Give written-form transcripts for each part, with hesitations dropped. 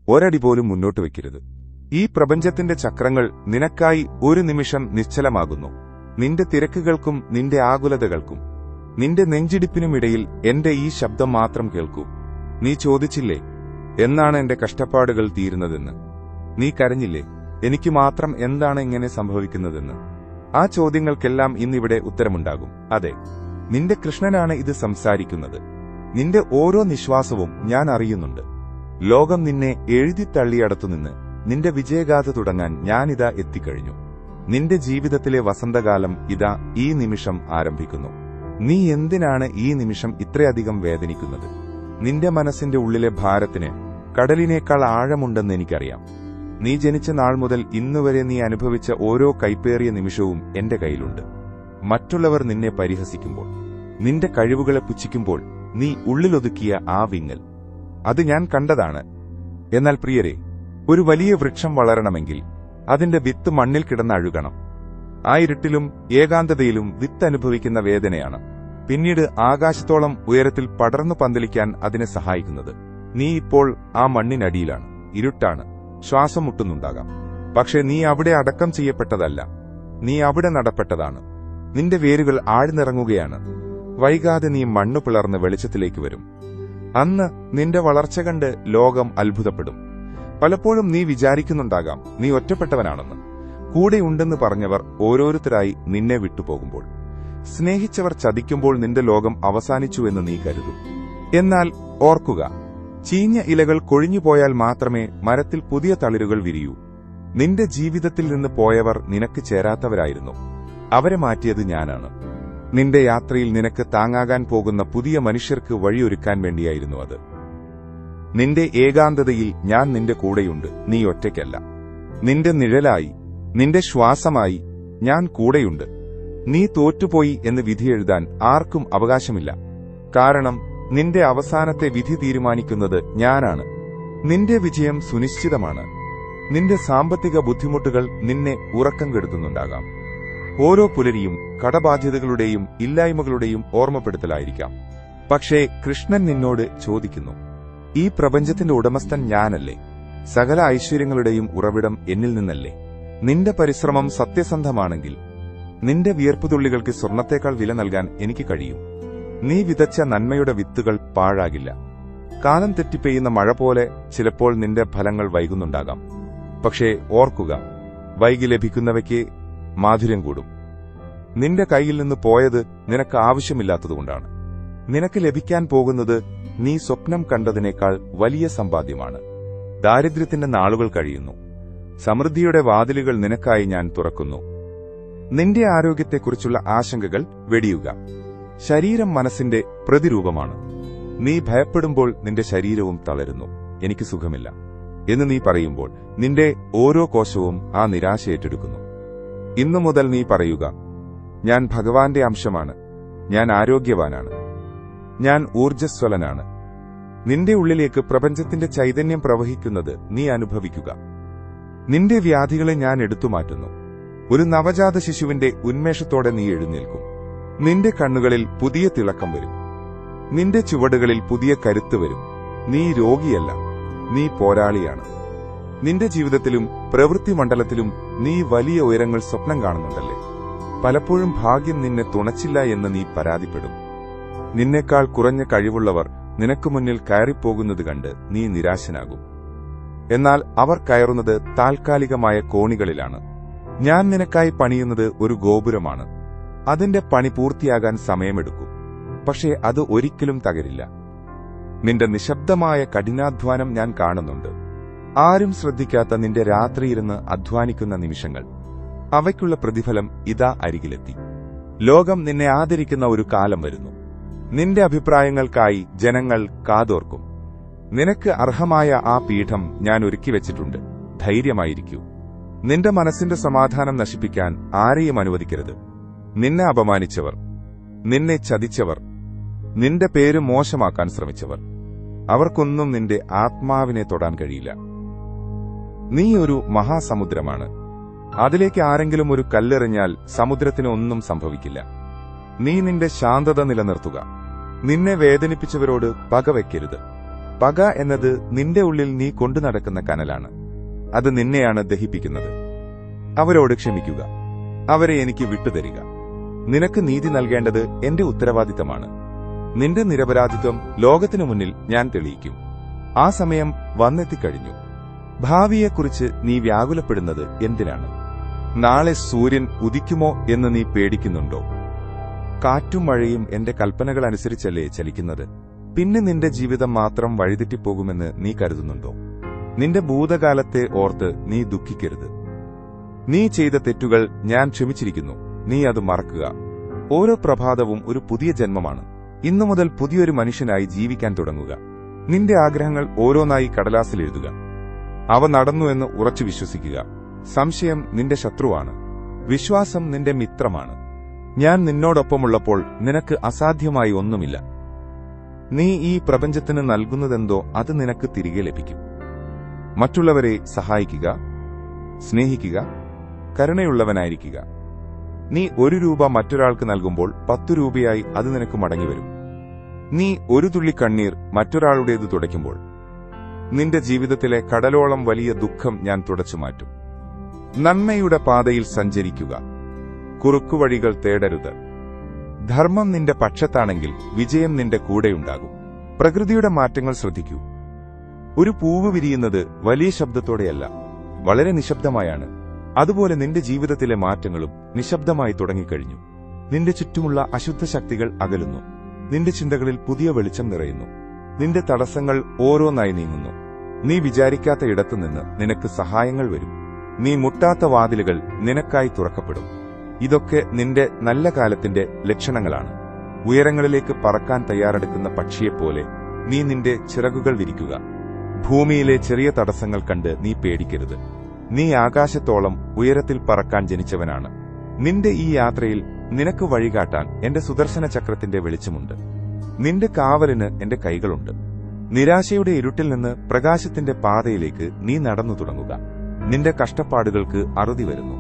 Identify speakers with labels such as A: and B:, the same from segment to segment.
A: ഒരടി പോലും മുന്നോട്ട് വയ്ക്കരുത്. ഈ പ്രപഞ്ചത്തിന്റെ ചക്രങ്ങൾ നിനക്കായി ഒരു നിമിഷം നിശ്ചലമാകുന്നു. നിന്റെ തിരക്കുകൾക്കും നിന്റെ ആകുലതകൾക്കും നിന്റെ നെഞ്ചിടിപ്പിനുമിടയിൽ എന്റെ ഈ ശബ്ദം മാത്രം കേൾക്കൂ. നീ ചോദിച്ചില്ലേ, എന്നാണ് എന്റെ കഷ്ടപ്പാടുകൾ തീരുന്നതെന്ന്? നീ കരഞ്ഞില്ലേ, എനിക്ക് മാത്രം എന്താണ് ഇങ്ങനെ സംഭവിക്കുന്നതെന്ന്? ആ ചോദ്യങ്ങൾക്കെല്ലാം ഇന്നിവിടെ ഉത്തരമുണ്ടാകും. അതെ, നിന്റെ കൃഷ്ണനാണ് ഇത് സംസാരിക്കുന്നത്. നിന്റെ ഓരോ നിശ്വാസവും ഞാൻ അറിയുന്നുണ്ട്. ലോകം നിന്നെ എഴുതിത്തള്ളിയടത്തുനിന്ന് നിന്റെ വിജയഗാഥ തുടങ്ങാൻ ഞാനിതാ എത്തിക്കഴിഞ്ഞു. നിന്റെ ജീവിതത്തിലെ വസന്തകാലം ഇതാ ഈ നിമിഷം ആരംഭിക്കുന്നു. നീ എന്തിനാണ് ഈ നിമിഷം ഇത്രയധികം വേദനിക്കുന്നത്? നിന്റെ മനസ്സിന്റെ ഉള്ളിലെ ഭാരത്തിന് കടലിനേക്കാൾ ആഴമുണ്ടെന്ന് എനിക്കറിയാം. നീ ജനിച്ച നാൾ മുതൽ ഇന്നുവരെ നീ അനുഭവിച്ച ഓരോ കൈപ്പേറിയ നിമിഷവും എന്റെ കയ്യിലുണ്ട്. മറ്റുള്ളവർ നിന്നെ പരിഹസിക്കുമ്പോൾ, നിന്റെ കഴിവുകളെ പുച്ഛിക്കുമ്പോൾ നീ ഉള്ളിലൊതുക്കിയ ആ വിങ്ങൽ, അത് ഞാൻ കണ്ടതാണ്. എന്നാൽ പ്രിയരെ, ഒരു വലിയ വൃക്ഷം വളരണമെങ്കിൽ അതിന്റെ വിത്ത് മണ്ണിൽ കിടന്നഴുകണം. ആ ഇരുട്ടിലും ഏകാന്തതയിലും വിത്ത് അനുഭവിക്കുന്ന വേദനയാണ് പിന്നീട് ആകാശത്തോളം ഉയരത്തിൽ പടർന്നു പന്തലിക്കാൻ അതിനെ സഹായിക്കുന്നത്. നീ ഇപ്പോൾ ആ മണ്ണിനടിയിലാണ്, ഇരുട്ടാണ്, ശ്വാസം മുട്ടുന്നുണ്ടാകാം. പക്ഷെ നീ അവിടെ അടക്കം ചെയ്യപ്പെട്ടതല്ല, നീ അവിടെ നടപ്പെട്ടതാണ്. നിന്റെ വേരുകൾ ആഴ്ന്നിറങ്ങുകയാണ്. വൈകാതെ നീ മണ്ണു പിളർന്ന് വെളിച്ചത്തിലേക്ക് വരും. അന്ന് നിന്റെ വളർച്ച കണ്ട് ലോകം അത്ഭുതപ്പെടും. പലപ്പോഴും നീ വിചാരിക്കുന്നുണ്ടാകാം നീ ഒറ്റപ്പെട്ടവനാണെന്ന്. കൂടെയുണ്ടെന്ന് പറഞ്ഞവർ ഓരോരുത്തരായി നിന്നെ വിട്ടുപോകുമ്പോൾ, സ്നേഹിച്ചവർ ചതിക്കുമ്പോൾ നിന്റെ ലോകം അവസാനിച്ചുവെന്ന് നീ കരുതും. എന്നാൽ ഓർക്കുക, ചീഞ്ഞ ഇലകൾ കൊഴിഞ്ഞുപോയാൽ മാത്രമേ മരത്തിൽ പുതിയ തളിരുകൾ വിരിയൂ. നിന്റെ ജീവിതത്തിൽ നിന്ന് പോയവർ നിനക്ക് ചേരാത്തവരായിരുന്നു. അവരെ മാറ്റിയത് ഞാനാണ്. നിന്റെ യാത്രയിൽ നിനക്ക് താങ്ങാകാൻ പോകുന്ന പുതിയ മനുഷ്യർക്ക് വഴിയൊരുക്കാൻ വേണ്ടിയായിരുന്നു അത്. നിന്റെ ഏകാന്തതയിൽ ഞാൻ നിന്റെ കൂടെയുണ്ട്. നീ ഒറ്റയ്ക്കല്ല. നിന്റെ നിഴലായി, നിന്റെ ശ്വാസമായി ഞാൻ കൂടെയുണ്ട്. നീ തോറ്റുപോയി എന്ന് വിധിയെഴുതാൻ ആർക്കും അവകാശമില്ല. കാരണം നിന്റെ അവസാനത്തെ വിധി തീരുമാനിക്കുന്നത് ഞാനാണ്. നിന്റെ വിജയം സുനിശ്ചിതമാണ്. നിന്റെ സാമ്പത്തിക ബുദ്ധിമുട്ടുകൾ നിന്നെ ഉറക്കം കെടുത്തുന്നുണ്ടാകാം. ഓരോ പുലരിയും കടബാധ്യതകളുടെയും ഇല്ലായ്മകളുടെയും ഓർമ്മപ്പെടുത്തലായിരിക്കാം. പക്ഷേ കൃഷ്ണൻ നിന്നോട് ചോദിക്കുന്നു, ഈ പ്രപഞ്ചത്തിന്റെ ഉടമസ്ഥൻ ഞാനല്ലേ? സകല ഐശ്വര്യങ്ങളുടെയും ഉറവിടം എന്നിൽ നിന്നല്ലേ? നിന്റെ പരിശ്രമം സത്യസന്ധമാണെങ്കിൽ നിന്റെ വിയർപ്പുതുള്ളികൾക്ക് സ്വർണത്തേക്കാൾ വില നൽകാൻ എനിക്ക് കഴിയും. നീ വിതച്ച നന്മയുടെ വിത്തുകൾ പാഴാകില്ല. കാലം തെറ്റിപ്പെയ്യുന്ന മഴ പോലെ ചിലപ്പോൾ നിന്റെ ഫലങ്ങൾ വൈകുന്നുണ്ടാകാം. പക്ഷേ ഓർക്കുക, വൈകി ലഭിക്കുന്നവയ്ക്ക് മാധുര്യം കൂടും. നിന്റെ കയ്യിൽ നിന്ന് പോയത് നിനക്ക് ആവശ്യമില്ലാത്തതുകൊണ്ടാണ്. നിനക്ക് ലഭിക്കാൻ പോകുന്നത് നീ സ്വപ്നം കണ്ടതിനേക്കാൾ വലിയ സമ്പാദ്യമാണ്. ദാരിദ്ര്യത്തിന്റെ നാളുകൾ കഴിയുന്നു. സമൃദ്ധിയുടെ വാതിലുകൾ നിനക്കായി ഞാൻ തുറക്കുന്നു. നിന്റെ ആരോഗ്യത്തെക്കുറിച്ചുള്ള ആശങ്കകൾ വെടിയുക. ശരീരം മനസ്സിന്റെ പ്രതിരൂപമാണ്. നീ ഭയപ്പെടുമ്പോൾ നിന്റെ ശരീരവും തളരുന്നു. എനിക്ക് സുഖമില്ല എന്ന് നീ പറയുമ്പോൾ നിന്റെ ഓരോ കോശവും ആ നിരാശ ഏറ്റെടുക്കുന്നു. ഇന്നു മുതൽ നീ പറയുക, ഞാൻ ഭഗവാന്റെ അംശമാണ്, ഞാൻ ആരോഗ്യവാനാണ്, ഞാൻ ഊർജ്ജസ്വലനാണ്. നിന്റെ ഉള്ളിലേക്ക് പ്രപഞ്ചത്തിന്റെ ചൈതന്യം പ്രവഹിക്കുന്നത് നീ അനുഭവിക്കുക. നിന്റെ വ്യാധികളെ ഞാൻ എടുത്തുമാറ്റുന്നു. ഒരു നവജാത ശിശുവിന്റെ ഉന്മേഷത്തോടെ നീ എഴുന്നേൽക്കും. നിന്റെ കണ്ണുകളിൽ പുതിയ തിളക്കം വരും. നിന്റെ ചുവടുകളിൽ പുതിയ കരുത്ത് വരും. നീ രോഗിയല്ല, നീ പോരാളിയാണ്. നിന്റെ ജീവിതത്തിലും പ്രവൃത്തി മണ്ഡലത്തിലും നീ വലിയ ഉയരങ്ങൾ സ്വപ്നം കാണുന്നുണ്ടല്ലേ? പലപ്പോഴും ഭാഗ്യം നിന്നെ തുണച്ചില്ല എന്ന് നീ പരാതിപ്പെടും. നിന്നേക്കാൾ കുറഞ്ഞ കഴിവുള്ളവർ നിനക്ക് മുന്നിൽ കയറിപ്പോകുന്നത് കണ്ട് നീ നിരാശനാകും. എന്നാൽ അവർ കയറുന്നത് താൽക്കാലികമായ കോണികളിലാണ്. ഞാൻ നിനക്കായി പണിയുന്നത് ഒരു ഗോപുരമാണ്. അതിന്റെ പണി പൂർത്തിയാകാൻ സമയമെടുക്കും. പക്ഷേ അത് ഒരിക്കലും തകരില്ല. നിന്റെ നിശബ്ദമായ കഠിനാധ്വാനം ഞാൻ കാണുന്നുണ്ട്. ആരും ശ്രദ്ധിക്കാത്ത നിന്റെ രാത്രിയിരുന്ന് അധ്വാനിക്കുന്ന നിമിഷങ്ങൾ. അവയ്ക്കുള്ള പ്രതിഫലം ഇതാ അരികിലെത്തി. ലോകം നിന്നെ ആദരിക്കുന്ന ഒരു കാലം വരുന്നു. നിന്റെ അഭിപ്രായങ്ങൾക്കായി ജനങ്ങൾ കാതോർക്കും. നിനക്ക് അർഹമായ ആ പീഠം ഞാൻ ഒരുക്കിവെച്ചിട്ടുണ്ട്. ധൈര്യമായിരിക്കൂ. നിന്റെ മനസ്സിന്റെ സമാധാനം നശിപ്പിക്കാൻ ആരെയും അനുവദിക്കരുത്. നിന്നെ അപമാനിച്ചവർ, നിന്നെ ചതിച്ചവർ, നിന്റെ പേര് മോശമാക്കാൻ ശ്രമിച്ചവർ, അവർക്കൊന്നും നിന്റെ ആത്മാവിനെ തൊടാൻ കഴിയില്ല. നീ ഒരു മഹാസമുദ്രമാണ്. അതിലേക്ക് ആരെങ്കിലും ഒരു കല്ലെറിഞ്ഞാൽ സമുദ്രത്തിന് ഒന്നും സംഭവിക്കില്ല. നീ നിന്റെ ശാന്തത നിലനിർത്തുക. നിന്നെ വേദനിപ്പിച്ചവരോട് പകവയ്ക്കരുത്. പക എന്നത് നിന്റെ ഉള്ളിൽ നീ കൊണ്ടു നടക്കുന്ന കനലാണ്. അത് നിന്നെയാണ് ദഹിപ്പിക്കുന്നത്. അവരോട് ക്ഷമിക്കുക. അവരെ എനിക്ക് വിട്ടുതരിക. നിനക്ക് നീതി നൽകേണ്ടത് എന്റെ ഉത്തരവാദിത്തമാണ്. നിന്റെ നിരപരാധിത്വം ലോകത്തിനു മുന്നിൽ ഞാൻ തെളിയിക്കും. ആ സമയം വന്നെത്തിക്കഴിഞ്ഞു. ഭാവിയെക്കുറിച്ച് നീ വ്യാകുലപ്പെടുന്നത് എന്തിനാണ്? നാളെ സൂര്യൻ ഉദിക്കുമോ എന്ന് നീ പേടിക്കുന്നുണ്ടോ? കാറ്റും മഴയും എന്റെ കൽപ്പനകൾ അനുസരിച്ചല്ലേ ചലിക്കുന്നത്? പിന്നെ നിന്റെ ജീവിതം മാത്രം വഴിതെറ്റിപ്പോകുമെന്ന് നീ കരുതുന്നുണ്ടോ? നിന്റെ ഭൂതകാലത്തെ ഓർത്ത് നീ ദുഃഖിക്കരുത്. നീ ചെയ്ത തെറ്റുകൾ ഞാൻ ക്ഷമിച്ചിരിക്കുന്നു. നീ അത് മറക്കുക. ഓരോ പ്രഭാതവും ഒരു പുതിയ ജന്മമാണ്. ഇന്നു മുതൽ പുതിയൊരു മനുഷ്യനായി ജീവിക്കാൻ തുടങ്ങുക. നിന്റെ ആഗ്രഹങ്ങൾ ഓരോന്നായി കടലാസിൽ എഴുതുക. അവ നടന്നുവെന്ന് ഉറച്ചു വിശ്വസിക്കുക. സംശയം നിന്റെ ശത്രുവാണ്. വിശ്വാസം നിന്റെ മിത്രമാണ്. ഞാൻ നിന്നോടൊപ്പമുള്ളപ്പോൾ നിനക്ക് അസാധ്യമായി ഒന്നുമില്ല. നീ ഈ പ്രപഞ്ചത്തിന് നൽകുന്നതെന്തോ അത് നിനക്ക് തിരികെ ലഭിക്കും. മറ്റുള്ളവരെ സഹായിക്കുക, സ്നേഹിക്കുക, കരുണയുള്ളവനായിരിക്കുക. നീ 1 രൂപ മറ്റൊരാൾക്ക് നൽകുമ്പോൾ 10 രൂപയായി അത് നിനക്ക് മടങ്ങിവരും. നീ ഒരു തുള്ളി കണ്ണീർ മറ്റൊരാളുടേത് തുടയ്ക്കുമ്പോൾ നിന്റെ ജീവിതത്തിലെ കടലോളം വലിയ ദുഃഖം ഞാൻ തുടച്ചുമാറ്റും. നന്മയുടെ പാതയിൽ സഞ്ചരിക്കുക. കുറുക്കുവഴികൾ തേടരുത്. ധർമ്മം നിന്റെ പക്ഷത്താണെങ്കിൽ വിജയം നിന്റെ കൂടെയുണ്ടാകും. പ്രകൃതിയുടെ മാറ്റങ്ങൾ ശ്രദ്ധിക്കൂ. ഒരു പൂവ് വിരിയുന്നത് വലിയ ശബ്ദത്തോടെയല്ല, വളരെ നിശബ്ദമായാണ്. അതുപോലെ നിന്റെ ജീവിതത്തിലെ മാറ്റങ്ങളും നിശബ്ദമായി തുടങ്ങിക്കഴിഞ്ഞു. നിന്റെ ചുറ്റുമുള്ള അശുദ്ധ ശക്തികൾ അകലുന്നു. നിന്റെ ചിന്തകളിൽ പുതിയ വെളിച്ചം നിറയുന്നു. നിന്റെ തടസ്സങ്ങൾ ഓരോന്നായി നീങ്ങുന്നു. നീ വിചാരിക്കാത്ത ഇടത്തുനിന്ന് നിനക്ക് സഹായങ്ങൾ വരും. നീ മുട്ടാത്ത വാതിലുകൾ നിനക്കായി തുറക്കപ്പെടും. ഇതൊക്കെ നിന്റെ നല്ല കാലത്തിന്റെ ലക്ഷണങ്ങളാണ്. ഉയരങ്ങളിലേക്ക് പറക്കാൻ തയ്യാറെടുക്കുന്ന പക്ഷിയെപ്പോലെ നീ നിന്റെ ചിറകുകൾ വിരിക്കുക. ഭൂമിയിലെ ചെറിയ തടസ്സങ്ങൾ കണ്ട് നീ പേടിക്കരുത്. നീ ആകാശത്തോളം ഉയരത്തിൽ പറക്കാൻ ജനിച്ചവനാണ്. നിന്റെ ഈ യാത്രയിൽ നിനക്ക് വഴികാട്ടാൻ എന്റെ സുദർശന ചക്രത്തിന്റെ വെളിച്ചമുണ്ട്. നിന്റെ കാവലിന് എന്റെ കൈകളുണ്ട്. നിരാശയുടെ ഇരുട്ടിൽ നിന്ന് പ്രകാശത്തിന്റെ പാതയിലേക്ക് നീ നടന്നു തുടങ്ങുക. നിന്റെ കഷ്ടപ്പാടുകൾക്ക് അറുതി വരുന്നു.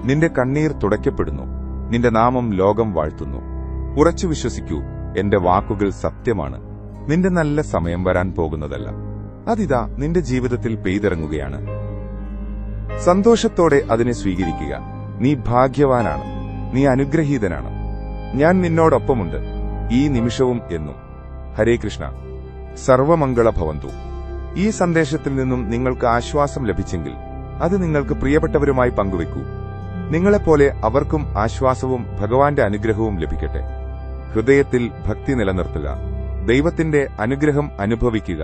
A: നിന്റെ കണ്ണീർ തുടയ്ക്കപ്പെടുന്നു. നിന്റെ നാമം ലോകം വാഴ്ത്തുന്നു. ഉറച്ചു വിശ്വസിക്കൂ, എന്റെ വാക്കുകൾ സത്യമാണ്. നിന്റെ നല്ല സമയം വരാൻ പോകുന്നതല്ല, അതിതാ നിന്റെ ജീവിതത്തിൽ പെയ്തിറങ്ങുകയാണ്. സന്തോഷത്തോടെ അതിനെ സ്വീകരിക്കുക. നീ ഭാഗ്യവാനാണ്. നീ അനുഗ്രഹീതനാണ്. ഞാൻ നിന്നോടൊപ്പമുണ്ട് ഈ നിമിഷവും എന്നും. ഹരേ കൃഷ്ണ. സർവമംഗള ഭവന്തു. ഈ സന്ദേശത്തിൽ നിന്നും നിങ്ങൾക്ക് ആശ്വാസം ലഭിച്ചെങ്കിൽ അത് നിങ്ങൾക്ക് പ്രിയപ്പെട്ടവരുമായി പങ്കുവെക്കൂ. നിങ്ങളെപ്പോലെ അവർക്കും ആശ്വാസവും ഭഗവാന്റെ അനുഗ്രഹവും ലഭിക്കട്ടെ. ഹൃദയത്തിൽ ഭക്തി നിലനിർത്തുക. ദൈവത്തിന്റെ അനുഗ്രഹം അനുഭവിക്കുക.